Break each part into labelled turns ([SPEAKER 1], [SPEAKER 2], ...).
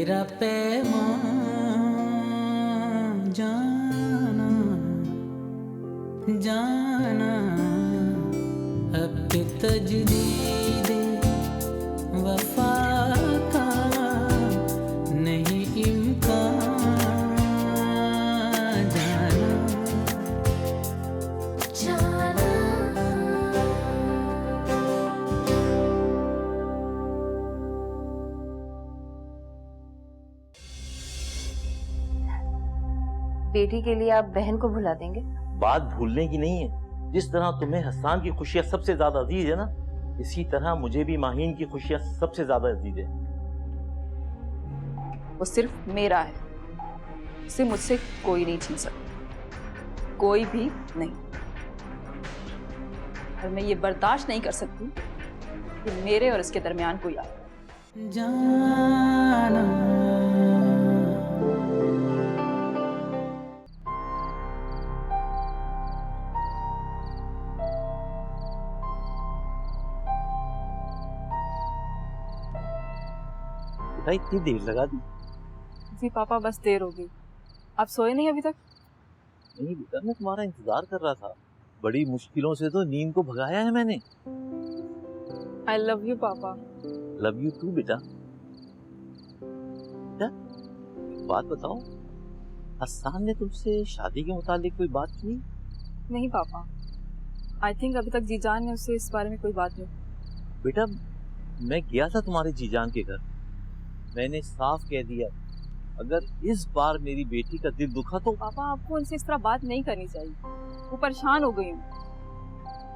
[SPEAKER 1] तेरा पैगाम जाना जाना अब के तजदीद वफा का नहीं इम्कान जाना जाना।
[SPEAKER 2] बेटी के लिए आप बहन को भुला देंगे?
[SPEAKER 3] बात भूलने की नहीं है। जिस तरह तुम्हें हसन की खुशियां सबसे ज्यादा अजीज है ना, इसी तरह मुझे भी माहीन की खुशियां सबसे ज्यादा अजीज है।
[SPEAKER 2] वो सिर्फ मेरा है, उसे मुझसे कोई नहीं छीन सकता, कोई भी नहीं। और मैं ये बर्दाश्त नहीं कर सकती कि मेरे और इसके दरमियान कोई आए।
[SPEAKER 1] जाना
[SPEAKER 3] बेटा इतनी देर लगा दी?
[SPEAKER 2] जी पापा, बस देर हो गई। आप सोए नहीं अभी तक?
[SPEAKER 3] नहीं बेटा, मैं तुम्हारा इंतजार कर रहा था। बड़ी मुश्किलों से तो नींद को भगाया है मैंने।
[SPEAKER 2] आई लव यू पापा।
[SPEAKER 3] लव यू टू बेटा। बेटा एक बात बताओ, हसन ने तुमसे शादी के मुतालिक कोई बात की?
[SPEAKER 2] नहीं पापा, आई थिंक अभी तक जीजान ने उससे इस बारे में कोई बात नहीं।
[SPEAKER 3] बेटा मैं गया था तुम्हारे जीजान के घर, मैंने साफ कह दिया अगर इस बार मेरी बेटी का दिल दुखा तो।
[SPEAKER 2] पापा आपको उनसे इस तरह बात नहीं करनी चाहिए, वो परेशान हो गई हूँ।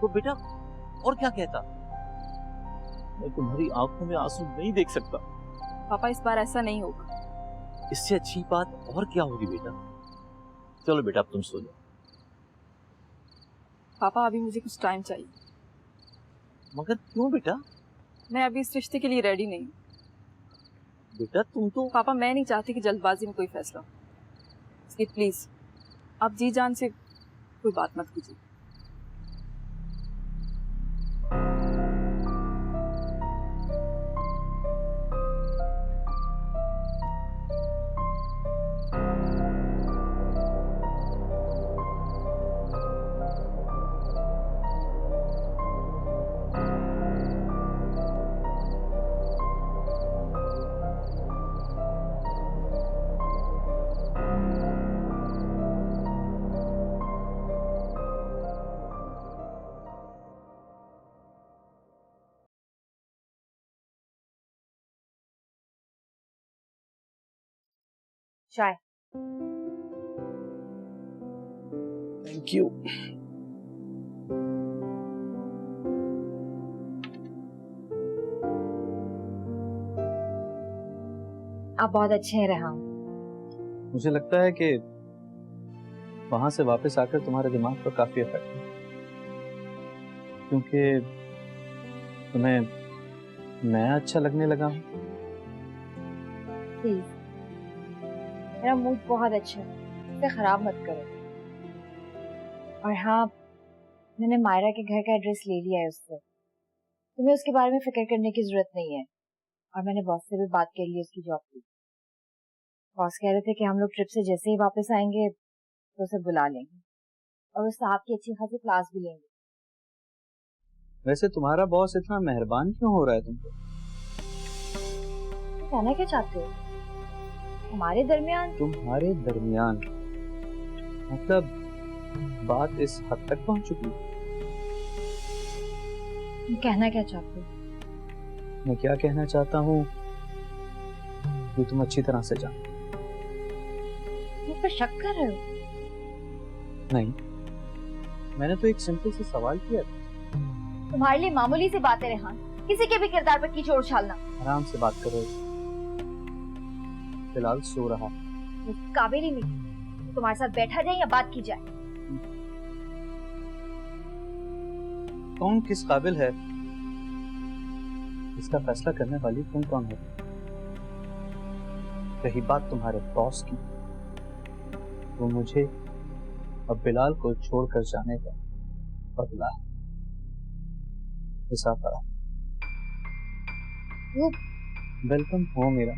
[SPEAKER 3] तो बेटा और क्या कहता? मैं तुम्हारी आंखों में आंसू नहीं देख सकता।
[SPEAKER 2] पापा इस बार ऐसा नहीं होगा।
[SPEAKER 3] इससे अच्छी बात और क्या होगी बेटा? चलो बेटा अब तुम सो जाओ।
[SPEAKER 2] पापा अभी मुझे कुछ टाइम चाहिए।
[SPEAKER 3] मगर क्यों बेटा?
[SPEAKER 2] मैं अभी इस रिश्ते के लिए रेडी नहीं हूँ।
[SPEAKER 3] बेटा तुम तो।
[SPEAKER 2] पापा मैं नहीं चाहती कि जल्दबाजी में कोई फैसला हो, इसलिए प्लीज आप जी जान से कोई बात मत कीजिए।
[SPEAKER 4] चाय।
[SPEAKER 3] Thank you.
[SPEAKER 4] आप बहुत अच्छे हैं रेहान।
[SPEAKER 5] मुझे लगता है कि वहां से वापस आकर तुम्हारे दिमाग पर काफी इफेक्ट है, क्योंकि तुम्हें मैं अच्छा लगने लगा हूँ।
[SPEAKER 4] प्लीज, मेरा मूड बहुत अच्छा है, इसे खराब मत करो। और हाँ, मैंने मायरा के घर का एड्रेस ले लिया है उससे। तुम्हें उसके बारे में फिक्र करने की जरूरत नहीं है। और मैंने बॉस से भी बात कर ली उसकी जॉब की। बॉस कह रहे थे कि हम लोग ट्रिप से जैसे ही वापस आएंगे तो उसे बुला लेंगे और उस साहब की अच्छी खासी क्लास भी लेंगे।
[SPEAKER 5] वैसे तुम्हारा बॉस इतना मेहरबान क्यों हो रहा है तुमको?
[SPEAKER 4] तो कहना क्या चाहते हो? हमारे दरमियान?
[SPEAKER 5] तुम्हारे दरमियान मतलब बात इस हद तक पहुंच चुकी है?
[SPEAKER 4] तुम कहना क्या चाहते हो?
[SPEAKER 5] मैं क्या कहना चाहता हूँ ये तुम अच्छी तरह से जानो।
[SPEAKER 4] मुझ पर शक कर रहे हो?
[SPEAKER 5] नहीं, मैंने तो एक सिंपल सा सवाल किया था।
[SPEAKER 4] तुम्हारे लिए मामूली सी बातें रेहान, किसी के भी किरदार पर कीचड़ उछालना।
[SPEAKER 5] आराम से बात करो, फिलहाल सो रहा।
[SPEAKER 4] वो काबिल ही नहीं तुम्हारे साथ बैठा जाए या बात की जाए।
[SPEAKER 5] कौन किस काबिल है इसका फैसला करने वाली तुम कौन हो? रही बात तुम्हारे बॉस की, वो मुझे अब बिलाल को छोड़कर जाने का बदला है। हिसाब करा। वेलकम हो मेरा।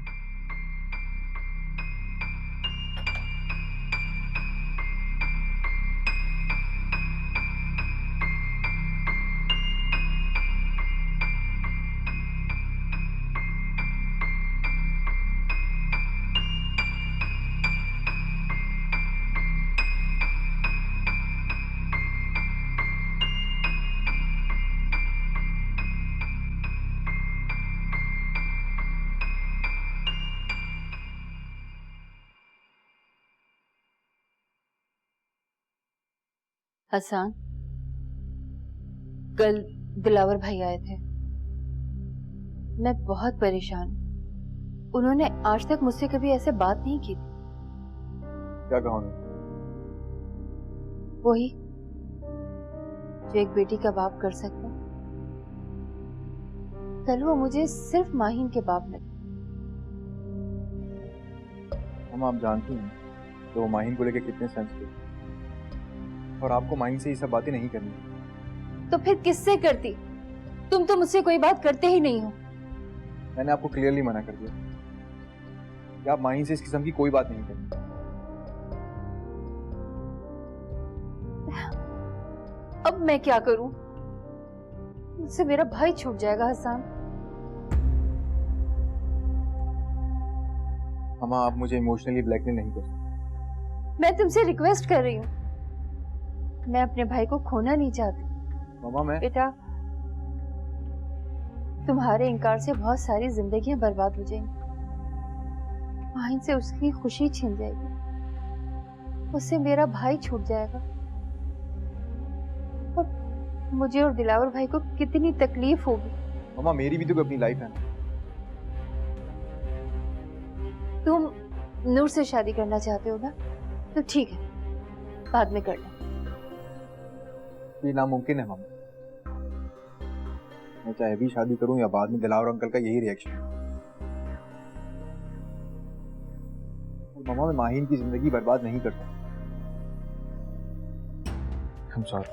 [SPEAKER 6] हसन, कल दिलावर भाई आए थे। मैं बहुत परेशान हूं। उन्होंने आज तक मुझसे कभी ऐसे बात नहीं की थी।
[SPEAKER 5] क्या कहा उन्होंने?
[SPEAKER 6] वही जो एक बेटी का बाप कर सकता। कल वो मुझे सिर्फ माहिन के बाप लगे।
[SPEAKER 5] हम आप जानती हैं तो वो माहिन को लेकर कितने सेंसिटिव, और आपको माहिन से ये सब बातें नहीं करनी।
[SPEAKER 6] तो फिर किससे करती? तुम तो मुझसे कोई बात करते ही नहीं हो।
[SPEAKER 5] मैंने आपको क्लियरली मना कर दिया कि आप माहिन से इस किस्म की कोई बात नहीं करनी।
[SPEAKER 6] अब मैं क्या करूं? मुझसे मेरा भाई छूट जाएगा हसन।
[SPEAKER 5] अम्मा, आप मुझे इमोशनली ब्लैकमेल नहीं कर सकते।
[SPEAKER 6] मैं तुमसे रिक्वेस्ट कर रही हूँ। मैं अपने भाई को खोना नहीं चाहती।
[SPEAKER 5] मामा, मैं
[SPEAKER 6] बेटा, तुम्हारे इनकार से बहुत सारी जिंदगियां बर्बाद हो जाएंगी। माहिन से उसकी खुशी छिन जाएगी, उससे मेरा भाई छूट जाएगा, और मुझे और दिलावर भाई को कितनी तकलीफ होगी।
[SPEAKER 5] मामा, मेरी भी तो अपनी लाइफ है।
[SPEAKER 6] तुम नूर से शादी करना चाहते हो ना, तो ठीक है, बाद में करना।
[SPEAKER 5] ये नामुमकिन है मामा। मैं चाहे अभी शादी करूं या बाद में, दिलावर अंकल का यही रिएक्शन है। मामा, मैं माहिन की जिंदगी बर्बाद नहीं कर सकता। I'm sorry.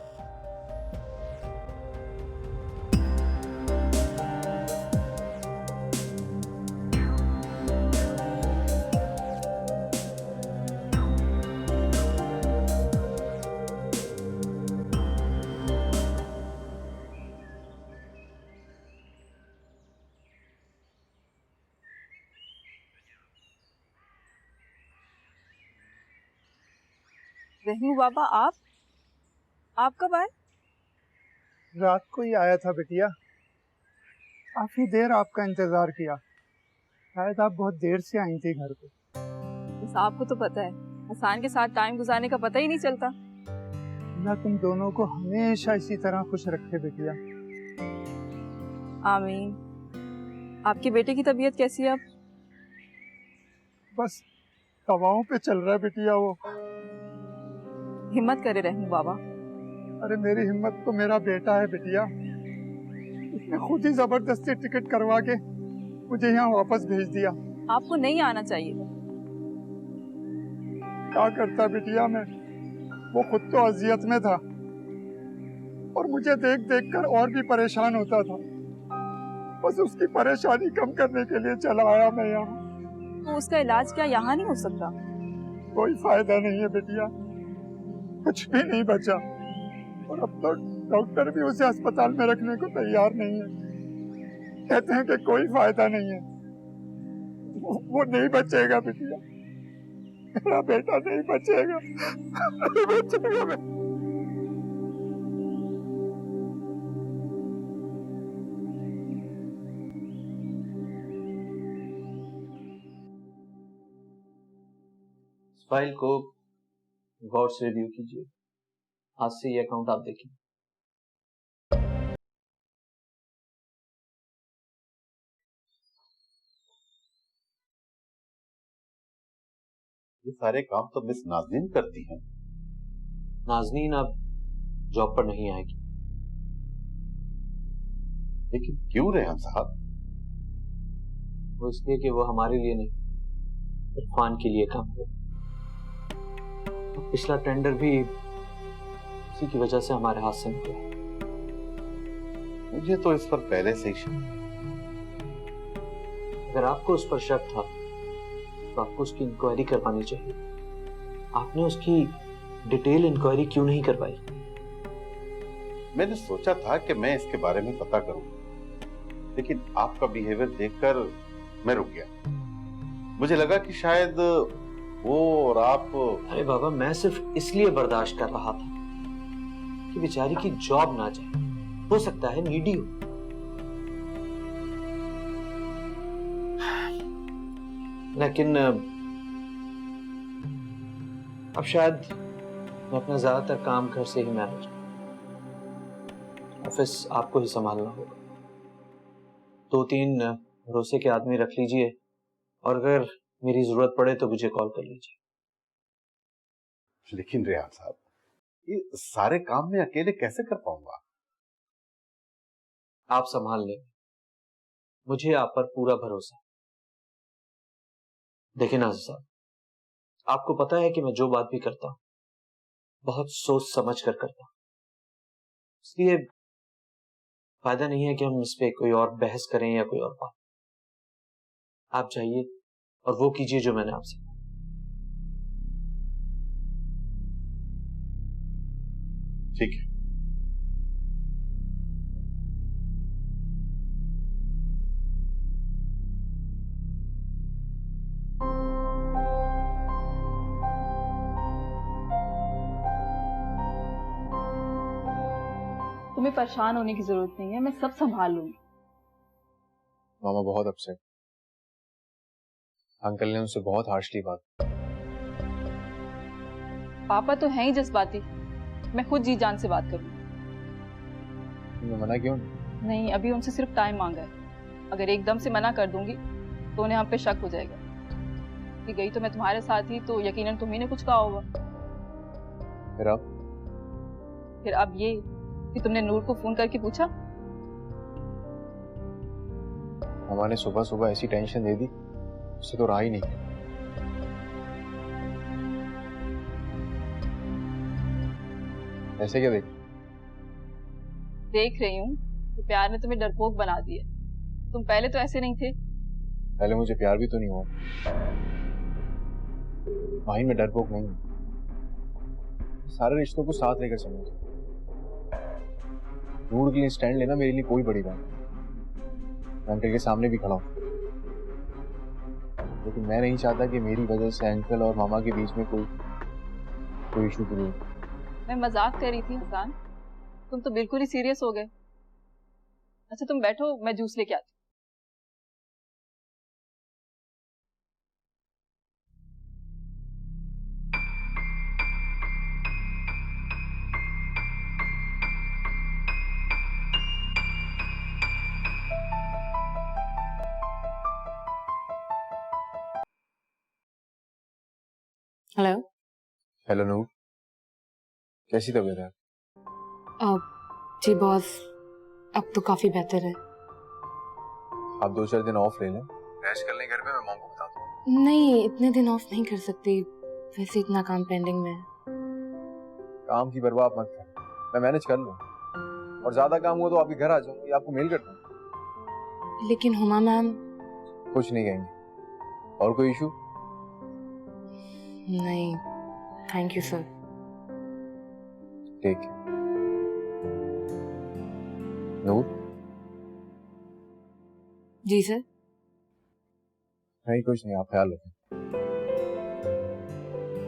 [SPEAKER 2] रहनू बाबा, आप कब आए?
[SPEAKER 7] रात को ही आया था बिटिया। काफी देर आपका इंतजार किया। शायद आप बहुत देर से आई थी घर पे।
[SPEAKER 2] बस आपको तो पता है, हसान के साथ टाइम गुजारने का पता ही नहीं चलता।
[SPEAKER 7] अल्लाह तुम दोनों को हमेशा इसी तरह खुश रखे बिटिया।
[SPEAKER 2] आमीन। आपके बेटे की तबीयत कैसी है अब?
[SPEAKER 7] बस दवाओं पे चल रहा है बिटिया वो।
[SPEAKER 2] हिम्मत करे रहनू बाबा।
[SPEAKER 7] अरे मेरी हिम्मत तो मेरा बेटा है बिटिया। उसने खुद ही जबरदस्ती टिकट करवा के मुझे यहाँ वापस भेज दिया।
[SPEAKER 2] आपको नहीं आना चाहिए।
[SPEAKER 7] क्या करता बिटिया मैं, वो खुद तो अजियत में था और मुझे देख देख कर और भी परेशान होता था। बस उसकी परेशानी कम करने के लिए चला आया मैं यहाँ।
[SPEAKER 2] तो उसका इलाज क्या यहाँ नहीं हो सकता?
[SPEAKER 7] कोई फायदा नहीं है बिटिया, कुछ भी नहीं बचा, और अब तो डॉक्टर भी उसे अस्पताल में रखने को तैयार नहीं है। कहते हैं कि कोई फायदा नहीं है, वो नहीं बचेगा बिटिया। मेरा बेटा नहीं बचेगा, नहीं बचेगा।
[SPEAKER 3] इस फाइल को गौर से रिव्यू कीजिए। आज से ये अकाउंट आप देखिए।
[SPEAKER 8] ये सारे काम तो मिस नाज़नीन करती हैं।
[SPEAKER 3] नाज़नीन अब जॉब पर नहीं आएगी।
[SPEAKER 8] लेकिन क्यों रेहान साहब?
[SPEAKER 3] वो इसलिए कि वो हमारे लिए नहीं, इरफान के लिए काम करे। पिछला टेंडर भी उसी की वजह से हमारे हाथ से निकला।
[SPEAKER 8] मुझे तो इस पर पहले से ही शक।
[SPEAKER 3] अगर आपको उस पर शक था तो आपको उसकी इंक्वायरी करवानी चाहिए। आपने उसकी डिटेल इंक्वायरी क्यों नहीं करवाई?
[SPEAKER 8] मैंने सोचा था कि मैं इसके बारे में पता करूं, लेकिन आपका बिहेवियर देखकर मैं रुक गया। मुझे लगा कि शायद वो और आप।
[SPEAKER 3] अरे बाबा, मैं सिर्फ इसलिए बर्दाश्त कर रहा था कि बेचारी की जॉब ना जाए। हो सकता है नीडी हो। लेकिन अब शायद
[SPEAKER 5] मैं अपना ज्यादातर काम घर से ही मैनेज, ऑफिस आपको ही संभालना होगा। 2-3 भरोसे के आदमी रख लीजिए और अगर मेरी जरूरत पड़े तो मुझे कॉल कर लीजिए।
[SPEAKER 8] लेकिन रेहान साहब, ये सारे काम मैं अकेले कैसे कर पाऊंगा?
[SPEAKER 5] आप संभाल लेंगे, मुझे आप पर पूरा भरोसा है। देखिए नाज़िर साहब, आपको पता है कि मैं जो बात भी करता हूं बहुत सोच समझ कर करता हूं, इसलिए फायदा नहीं है कि हम इस पे कोई और बहस करें या कोई और बात। आप जाइए और वो कीजिए जो मैंने आपसे कहा।
[SPEAKER 8] ठीक है।
[SPEAKER 2] तुम्हें परेशान होने की जरूरत नहीं है, मैं सब संभाल लूंगी।
[SPEAKER 9] मामा बहुत अपसेट, अंकल ने उनसे बहुत हार्शली बात।
[SPEAKER 2] पापा तो हैं ही जज्बाती, मैं खुद जी जान से बात करूंगी।
[SPEAKER 9] तुमने मना क्यों?
[SPEAKER 2] नहीं, अभी उनसे सिर्फ टाइम मांगा है। अगर एकदम से मना कर दूंगी तो उन्हें हम पे शक हो जाएगा कि गई तो मैं तुम्हारे साथ ही, तो यकीनन तुम्ही ने कुछ कहा होगा। फिर अब ये कि तुमने नूर को फोन करके पूछा।
[SPEAKER 9] मामा ने सुबह सुबह ऐसी टेंशन दे दी, उससे तो रहा ही नहीं। ऐसे क्या
[SPEAKER 2] देख रही हूँ कि प्यार ने तुम्हें डरपोक बना दिया। तुम पहले तो ऐसे नहीं थे।
[SPEAKER 9] पहले मुझे प्यार भी तो नहीं हुआ। माही, मैं डरपोक नहीं हूँ। सारे रिश्तों को साथ लेकर समझो। नूर के लिए स्टैंड लेना मेरे लिए कोई बड़ी बात नहीं। मैं अंकल के सामने भी खड़ा हूँ, लेकिन मैं नहीं चाहता कि मेरी वजह से अंकल और मामा के बीच में कोई इशू क्रिएट हो।
[SPEAKER 2] मैं मजाक कर रही थी हसन, तुम तो बिल्कुल ही सीरियस हो गए। अच्छा तुम बैठो, मैं जूस लेके आती।
[SPEAKER 10] हेलो।
[SPEAKER 9] हेलो नूर, कैसी तबीयत है?
[SPEAKER 10] जी बॉस, अब तो काफी बेहतर है।
[SPEAKER 9] आप 2-4 दिन ऑफ ले लें, रेस्ट कर लें घर पे, मैं मॉम को बता दूँ।
[SPEAKER 10] नहीं, इतने दिन ऑफ नहीं कर सकती, वैसे इतना काम पेंडिंग में है।
[SPEAKER 9] काम की परवाह मत कर, मैं मैनेज कर लूँ। और ज्यादा काम हुआ तो आपके घर आ जाऊंगी, आपको मेल कर दूँ।
[SPEAKER 10] लेकिन हुमा मैम
[SPEAKER 9] कुछ नहीं कहेंगे। और कोई इशू?
[SPEAKER 10] नहीं, थैंक यू सर।
[SPEAKER 9] ठीक है। नूर?
[SPEAKER 10] जी सर।
[SPEAKER 9] नहीं कुछ नहीं, आप ख्याल रखें।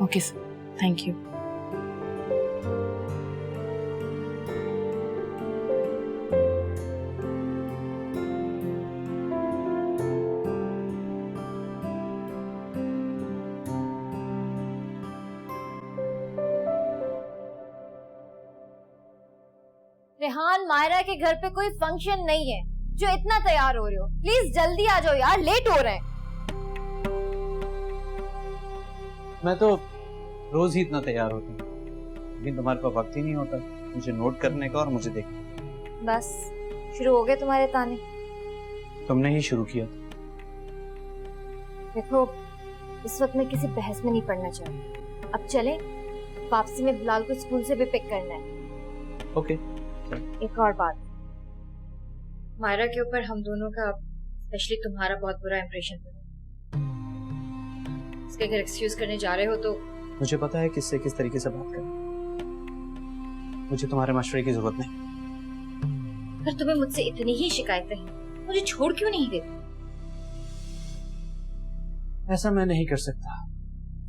[SPEAKER 10] Okay sir, thank you.
[SPEAKER 4] Rehan, Mayra के घर पे कोई फंक्शन नहीं है जो इतना तैयार हो रहे हो। प्लीज जल्दी आ जाओ यार, लेट हो रहे हैं।
[SPEAKER 5] मैं तो रोज ही इतना तैयार होता हूँ, लेकिन तुम्हारे पास वक्त ही नहीं होता मुझे नोट करने का और मुझे देखने।
[SPEAKER 4] बस शुरू हो गए तुम्हारे ताने।
[SPEAKER 5] तुमने ही शुरू किया।
[SPEAKER 4] देखो, इस वक्त मैं किसी बहस में नहीं पड़ना चाहती। अब चले, वापसी में बिलाल को स्कूल से भी पिक करना है।
[SPEAKER 5] ओके।
[SPEAKER 4] एक और बात, मायरा के ऊपर हम दोनों का, स्पेशली तुम्हारा, बहुत बुरा इंप्रेशन पड़ा। इसके अगर एक्सक्यूज करने जा रहे हो तो
[SPEAKER 5] मुझे पता है किससे किस तरीके से बात करना। मुझे तुम्हारे मशवरे की जरूरत नहीं।
[SPEAKER 4] अगर तुम्हें मुझसे इतनी ही शिकायतें हैं, मुझे छोड़ क्यों नहीं देते?
[SPEAKER 5] ऐसा मैं नहीं कर सकता,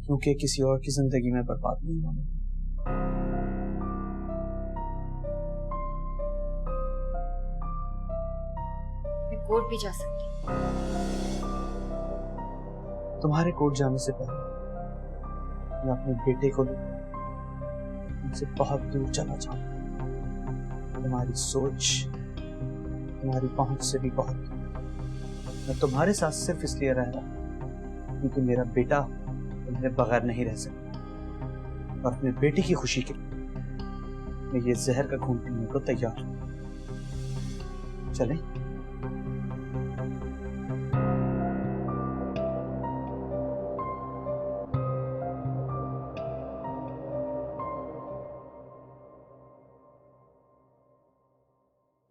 [SPEAKER 5] क्योंकि किसी और की जिंदगी में बर्बाद नहीं होना।
[SPEAKER 4] मैं कोर्ट भी जा सकती हूँ।
[SPEAKER 5] तुम्हारे कोर्ट जाने से पहले मैं अपने बेटे को तुमसे बहुत दूर चला जाऊं, तुम्हारी सोच, तुम्हारी पहुंच से भी बहुत दूर। मैं तुम्हारे साथ सिर्फ इसलिए रह रहा क्योंकि मेरा बेटा तुम्हारे बगैर नहीं रह सकता, और अपने बेटी की खुशी के लिए मैं ये जहर का घूंट पीने को तैयार हूं। चलें?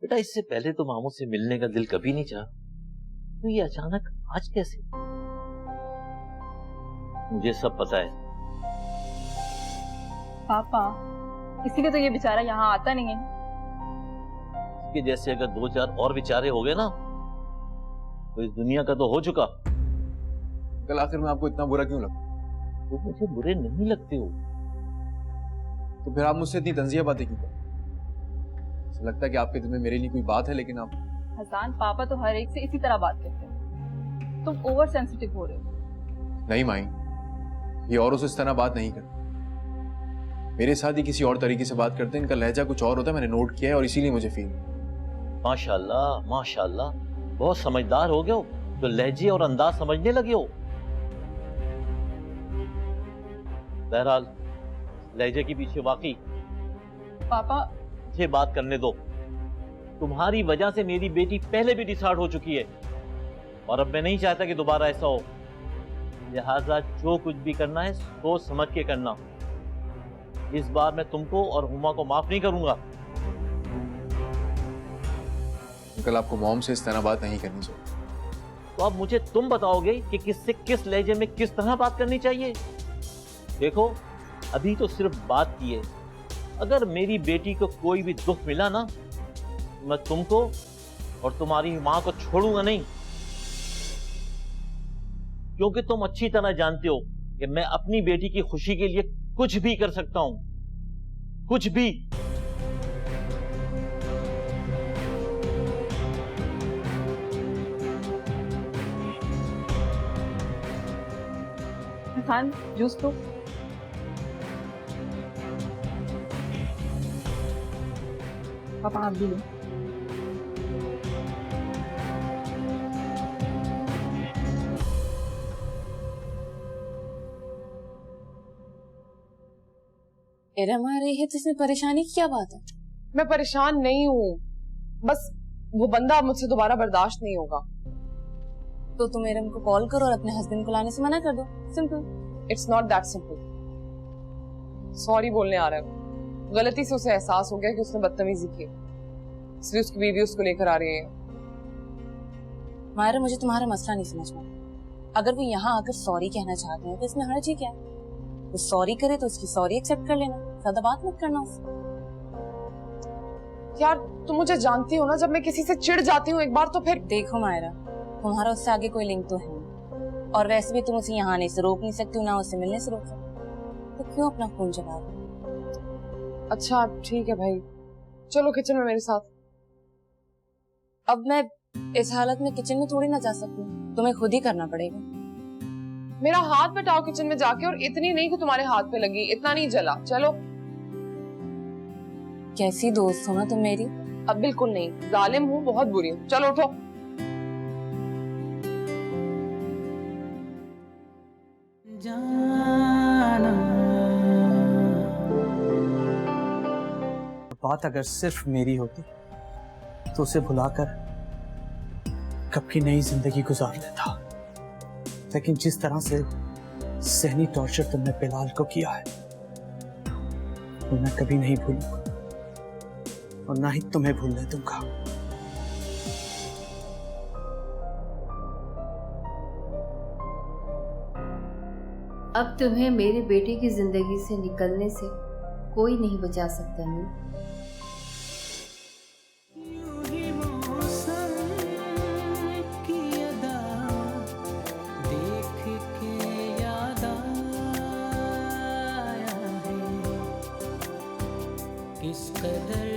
[SPEAKER 3] बेटा, इससे पहले तो मामू से मिलने का दिल कभी नहीं चाहा, तो ये अचानक आज कैसे? मुझे सब पता है।
[SPEAKER 2] पापा, इसीलिए तो ये बेचारा यहाँ आता नहीं है।
[SPEAKER 3] इसके जैसे अगर 2-4 और बेचारे हो गए ना, तो इस दुनिया का तो हो चुका।
[SPEAKER 9] कल आखिर में आपको इतना बुरा क्यों लगा?
[SPEAKER 3] तो मुझे बुरे नहीं लगते हो।
[SPEAKER 9] तो फिर आप मुझसे इतनी तंजिया बातें क्यों करते? लगता है कि आपके दिल में मेरे लिए कोई बात है, लेकिन आप
[SPEAKER 2] हसन, पापा तो हर एक से इसी तरह बात करते हैं। तुम ओवर सेंसिटिव हो रहे हो।
[SPEAKER 9] नहीं माई, ये औरों से इस तरह बात नहीं करते। मेरे साथ ही किसी और तरीके से बात करते हैं। इनका लहजा कुछ और होता है, मैंने नोट किया है, और इसीलिए मुझे फील।
[SPEAKER 3] माशाल्लाह माशाल्लाह, बहुत समझदार हो गए हो, तो लहजे और अंदाज समझने लगे हो। बहरहाल, लहजे के पीछे वाकई
[SPEAKER 2] पापा,
[SPEAKER 3] मुझे बात करने दो। तुम्हारी वजह से मेरी बेटी पहले भी डिसहार्ट हो चुकी है, और अब मैं नहीं चाहता कि दोबारा ऐसा हो। लिहाजा जो कुछ भी करना है सोच समझ के करना। इस बार मैं तुमको और हुमा को माफ नहीं करूंगा।
[SPEAKER 9] कल आपको मॉम से इस तरह बात नहीं करनी चाहिए।
[SPEAKER 3] तो अब मुझे तुम बताओगे कि किससे किस लहजे में किस तरह बात करनी चाहिए। देखो, अभी तो सिर्फ बात की है। अगर मेरी बेटी को कोई भी दुख मिला ना, मैं तुमको और तुम्हारी मां को छोड़ूंगा नहीं, क्योंकि तुम अच्छी तरह जानते हो कि मैं अपनी बेटी की खुशी के लिए कुछ भी कर सकता हूं, कुछ भी।
[SPEAKER 2] हसन, जूस तो। पापा आप भी लो।
[SPEAKER 10] इरम आ रही है तो इसमें परेशानी की क्या बात है?
[SPEAKER 11] मैं परेशान नहीं हूँ, बस वो बंदा मुझसे दोबारा बर्दाश्त नहीं होगा।
[SPEAKER 10] तो तुम इरम को कॉल करो और अपने हस्बैंड को लाने से मना कर दो। Simple.
[SPEAKER 11] It's not that simple. Sorry बोलने आ रहा है। गलती से उसे एहसास हो गया कि उसने बदतमीजी की, इसलिए उसकी बीवी उसको लेकर आ रही है।
[SPEAKER 10] मायरा, मुझे तुम्हारा मसला नहीं समझ में। अगर वो यहाँ आकर सॉरी कहना चाहते हैं तो इसमें हर्ज ही क्या है? वो सॉरी करे तो उसकी सॉरी एक्सेप्ट कर लेना, ज्यादा बात मत करना उससे।
[SPEAKER 11] यार तुम मुझे जानती हो ना, जब मैं किसी से चिढ़ जाती हूँ एक बार तो फिर।
[SPEAKER 10] देखो मायरा, तुम्हारा उससे आगे कोई लिंक तो है नहीं, और वैसे भी तुम उसे यहाँ आने से रोक नहीं सकती हो, ना उससे मिलने से रोक सकती, तो क्यों अपना खून जला रहे?
[SPEAKER 11] अच्छा ठीक है भाई, चलो किचन में मेरे साथ।
[SPEAKER 10] अब मैं इस हालत में किचन में थोड़ी ना जा सकती, तुम्हें खुद ही करना पड़ेगा।
[SPEAKER 11] मेरा हाथ बटाओ किचन में जाके, और इतनी नहीं कि तुम्हारे हाथ पे लगी, इतना नहीं जला। चलो।
[SPEAKER 10] कैसी दोस्त हो ना तुम मेरी।
[SPEAKER 11] अब बिल्कुल नहीं, जालिम हूँ, बहुत बुरी हूँ। चलो उठो।
[SPEAKER 1] जाना
[SPEAKER 5] बात अगर सिर्फ मेरी होती तो उसे भुलाकर कब की नई जिंदगी गुजार लेता, लेकिन जिस तरह से सहनी टॉर्चर तुमने बिलाल को किया है वो मैं कभी नहीं भूलूंगा, और ना ही तुम्हें भूलने दूंगा।
[SPEAKER 12] अब तुम्हें मेरे बेटे की जिंदगी से निकलने से कोई नहीं बचा सकता नूर।
[SPEAKER 1] किस कदर